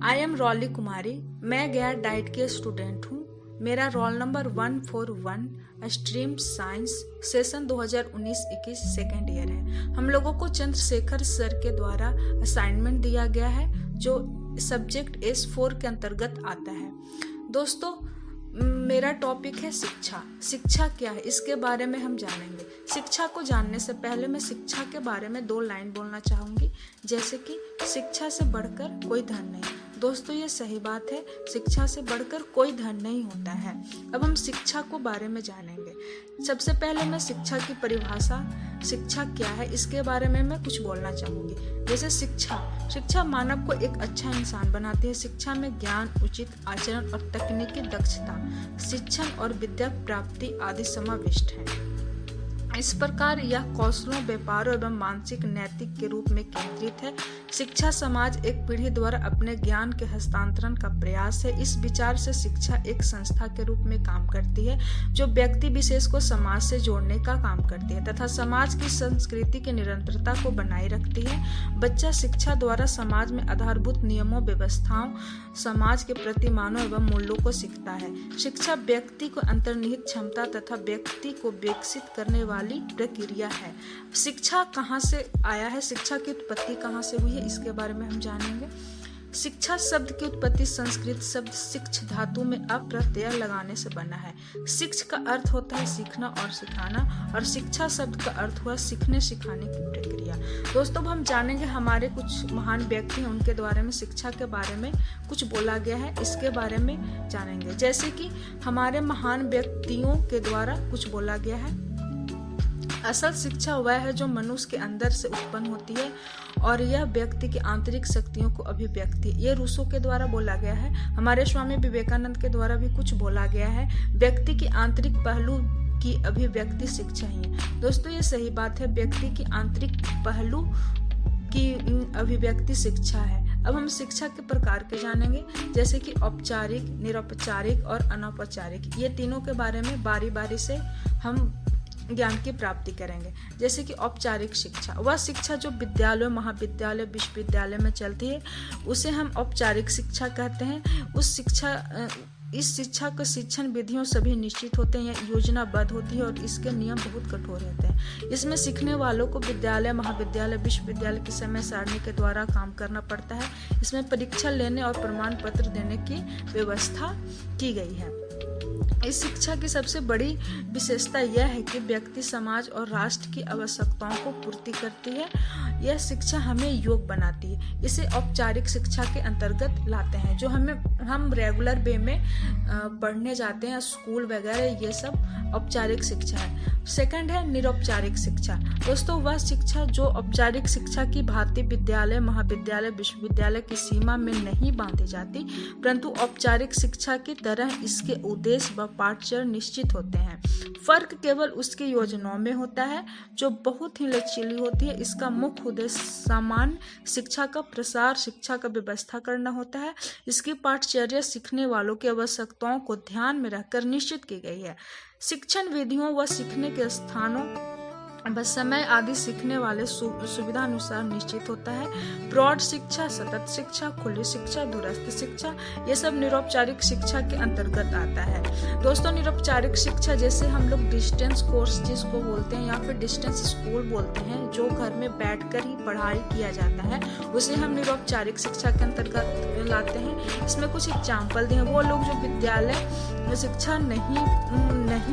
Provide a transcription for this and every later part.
I am really कुमारी। मैं गया diet के स्टूडेंट हूँ। मेरा roll number 141, stream science, session 2019-21 second year है। हम लोगों को चंद्रशेखर सर के द्वारा असाइनमेंट दिया गया है जो सब्जेक्ट S4 के अंतर्गत आता है। दोस्तों, मेरा टॉपिक है शिक्षा। शिक्षा क्या है इसके बारे में हम जानेंगे। शिक्षा को जानने से पहले मैं शिक्षा के बारे में 2 लाइन बोलना चाहूँगी, जैसे कि शिक्षा से बढ़कर कोई धन नहीं। दोस्तों, ये सही बात है, शिक्षा से बढ़कर कोई धन नहीं होता है। अब हम शिक्षा को बारे में जानेंगे। सबसे पहले मैं शिक्षा की परिभाषा, शिक्षा क्या है इसके बारे में मैं कुछ बोलना चाहूँगी। जैसे शिक्षा मानव को एक अच्छा इंसान बनाती है। शिक्षा में ज्ञान, उचित आचरण और तकनीकी दक्षता, शिक्षण और विद्या प्राप्ति आदि समाविष्ट है। इस प्रकार यह कौशलों, व्यापारों एवं मानसिक नैतिक के रूप में केंद्रित है। शिक्षा समाज एक पीढ़ी द्वारा अपने ज्ञान के हस्तांतरण का प्रयास है। इस विचार से शिक्षा एक संस्था के रूप में काम करती है जो व्यक्ति विशेष को समाज से जोड़ने का काम करती है तथा समाज की संस्कृति की निरंतरता को बनाए रखती है। बच्चा शिक्षा द्वारा समाज में आधारभूत नियमों, व्यवस्थाओं, समाज के प्रतिमानों एवं मूल्यों को सीखता है। शिक्षा व्यक्ति को अंतर्निहित क्षमता तथा व्यक्ति को विकसित करने वाली प्रक्रिया है। शिक्षा कहाँ से आया है, शिक्षा की उत्पत्ति कहाँ से हुई है इसके बारे में हम जानेंगे। शिक्षा शब्द की उत्पत्ति संस्कृत शब्द शिक्ष धातु में अप्रत्यय लगाने से बना है। शिक्ष का अर्थ होता है सीखना और सिखाना, और शिक्षा शब्द का अर्थ हुआ सीखने सिखाने की प्रक्रिया। दोस्तों, हम जानेंगे हमारे कुछ महान व्यक्ति हैं, उनके द्वारा में शिक्षा के बारे में कुछ बोला गया है, इसके बारे में जानेंगे। जैसे कि हमारे महान व्यक्तियों के द्वारा कुछ बोला गया है। असल शिक्षा वह है जो मनुष्य के अंदर से उत्पन्न होती है और यह व्यक्ति की आंतरिक शक्तियों को अभिव्यक्ति। ये रूसो के द्वारा बोला गया है। हमारे स्वामी विवेकानंद के द्वारा भी कुछ बोला गया है। व्यक्ति की आंतरिक पहलू की अभिव्यक्ति शिक्षा ही है। दोस्तों, ये सही बात है, व्यक्ति की आंतरिक पहलू की अभिव्यक्ति शिक्षा है। अब हम शिक्षा के प्रकार के जानेंगे, जैसे कि औपचारिक, निरौपचारिक और अनौपचारिक। ये तीनों के बारे में बारी बारी से हम ज्ञान की प्राप्ति करेंगे। जैसे कि औपचारिक शिक्षा, वह शिक्षा जो विद्यालय, महाविद्यालय, विश्वविद्यालय में चलती है उसे हम औपचारिक शिक्षा कहते हैं। इस शिक्षा के शिक्षण विधियों सभी निश्चित होते हैं, योजनाबद्ध होती है और इसके नियम बहुत कठोर रहते हैं। इसमें सीखने वालों को विद्यालय, महाविद्यालय, विश्वविद्यालय की समय सारणी के द्वारा काम करना पड़ता है। इसमें परीक्षा लेने और प्रमाण पत्र देने की व्यवस्था की गई है। इस शिक्षा की सबसे बड़ी विशेषता यह है कि व्यक्ति, समाज और राष्ट्र की आवश्यकताओं को पूर्ति करती है। यह शिक्षा हमें योग्य बनाती है। इसे औपचारिक शिक्षा के अंतर्गत लाते हैं, जो हम रेगुलर वे में पढ़ने जाते हैं, स्कूल वगैरह, ये सब औपचारिक शिक्षा है। सेकंड है निरौपचारिक शिक्षा। दोस्तों, वह शिक्षा जो औपचारिक शिक्षा की भांति विद्यालय, महाविद्यालय, विश्वविद्यालय की सीमा में नहीं बांधी जाती, परंतु औपचारिक शिक्षा की तरह इसके उद्देश्य व पाठचरण निश्चित होते हैं। फर्क केवल उसकी योजनाओं में होता है जो बहुत ही लचीली होती है। इसका मुख्य उद्देश्य सामान्य शिक्षा का प्रसार, शिक्षा का व्यवस्था करना होता है। इसकी पाठचर्या सीखने वालों की आवश्यकताओं को ध्यान में रखकर निश्चित की गई है। शिक्षण विधियों व सीखने के स्थानों व समय आदि सीखने वाले सुविधा अनुसार निश्चित होता है। प्रौढ़ शिक्षा, सतत शिक्षा, खुली शिक्षा, दूरस्थ शिक्षा, ये सब निरौपचारिक शिक्षा के अंतर्गत आता है। दोस्तों, निरौपचारिक शिक्षा जैसे हम लोग डिस्टेंस कोर्स जिसको बोलते हैं या फिर डिस्टेंस स्कूल बोलते हैं, जो घर में बैठकर ही पढ़ाई किया जाता है, उसे हम निरौपचारिक शिक्षा के अंतर्गत लाते हैं। इसमें कुछ एग्जाम्पल दें। वो लोग जो विद्यालय में शिक्षा नहीं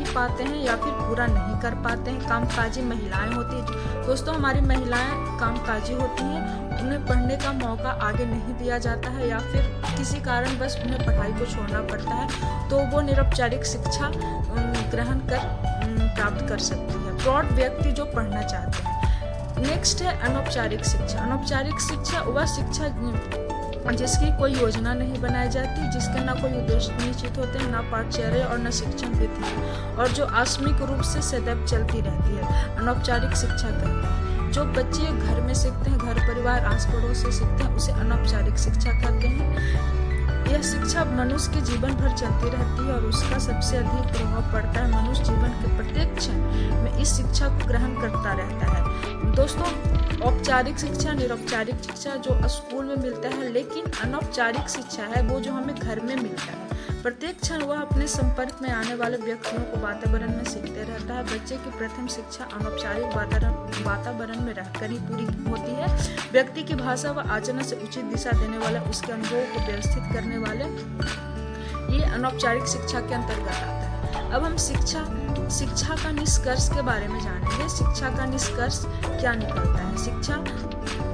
पाते हैं या फिर पूरा नहीं कर पाते हैं, कामकाजी महिलाएं होती हैं। दोस्तों, हमारी महिलाएं कामकाजी होती हैं, उन्हें पढ़ने का मौका आगे नहीं दिया जाता है या फिर किसी कारण बस उन्हें पढ़ाई को छोड़ना पड़ता है, तो वो निरौपचारिक शिक्षा ग्रहण कर प्राप्त कर सकती है। प्रौढ़ व्यक्ति जो पढ़ना चाहते हैं। नेक्स्ट है अनौपचारिक शिक्षा। अनौपचारिक शिक्षा वह शिक्षा जिसकी कोई योजना नहीं बनाई जाती, जिसके ना कोई उद्देश्य निश्चित होते हैं, ना पाठचर्या और न शिक्षण विधि, और जो आकस्मिक रूप से सदैव चलती रहती है, अनौपचारिक शिक्षा कहते हैं। जो बच्चे घर में सीखते हैं, घर परिवार आस पड़ोस से सीखते हैं, उसे अनौपचारिक शिक्षा कहते हैं। यह शिक्षा मनुष्य के जीवन भर चलती रहती है और उसका सबसे अधिक प्रभाव पड़ता है। मनुष्य जीवन के प्रत्येक क्षण में इस शिक्षा को ग्रहण करता रहता है। दोस्तों, औपचारिक शिक्षा, निरौपचारिक शिक्षा जो स्कूल में मिलता है, लेकिन अनौपचारिक शिक्षा है वो जो हमें घर में मिलता है। प्रत्येक क्षण वह अपने संपर्क में आने वाले व्यक्तियों को वातावरण में सीखते रहता है। बच्चे की प्रथम शिक्षा अनौपचारिक वातावरण में रहकर ही पूरी होती है। व्यक्ति की भाषा व आचरण से उचित दिशा देने वाले, उसके अनुभवों को व्यवस्थित करने वाले, ये अनौपचारिक शिक्षा के अंतर्गत आता है। अब हम शिक्षा का निष्कर्ष के बारे में जानेंगे। शिक्षा का निष्कर्ष क्या निकलता है,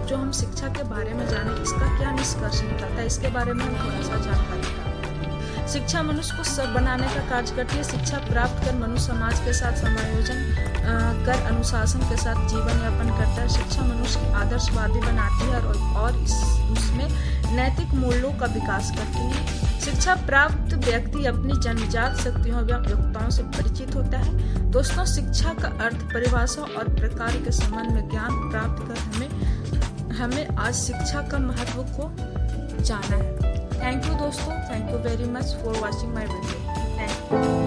जो हम शिक्षा के बारे में जाने, इसका क्या निष्कर्ष निकलता है, इसके बारे में हम थोड़ा सा जानकारी प्राप्त करें। शिक्षा मनुष्य को सब बनाने का कार्य करती है। शिक्षा प्राप्त कर मनुष्य समाज के साथ समायोजन कर अनुशासन के साथ जीवन यापन करता है। शिक्षा मनुष्य को आदर्शवादी बनाती है और उसमें नैतिक मूल्यों का विकास करती है। शिक्षा प्राप्त व्यक्ति अपनी जन्मजात शक्तियों एवं योग्यताओं से परिचित होता है। दोस्तों, शिक्षा का अर्थ, परिभाषा और प्रकार के संबंध में ज्ञान प्राप्त कर हमें आज शिक्षा का महत्व को जाना है। थैंक यू दोस्तों, thank you very much for watching my video. Thank you.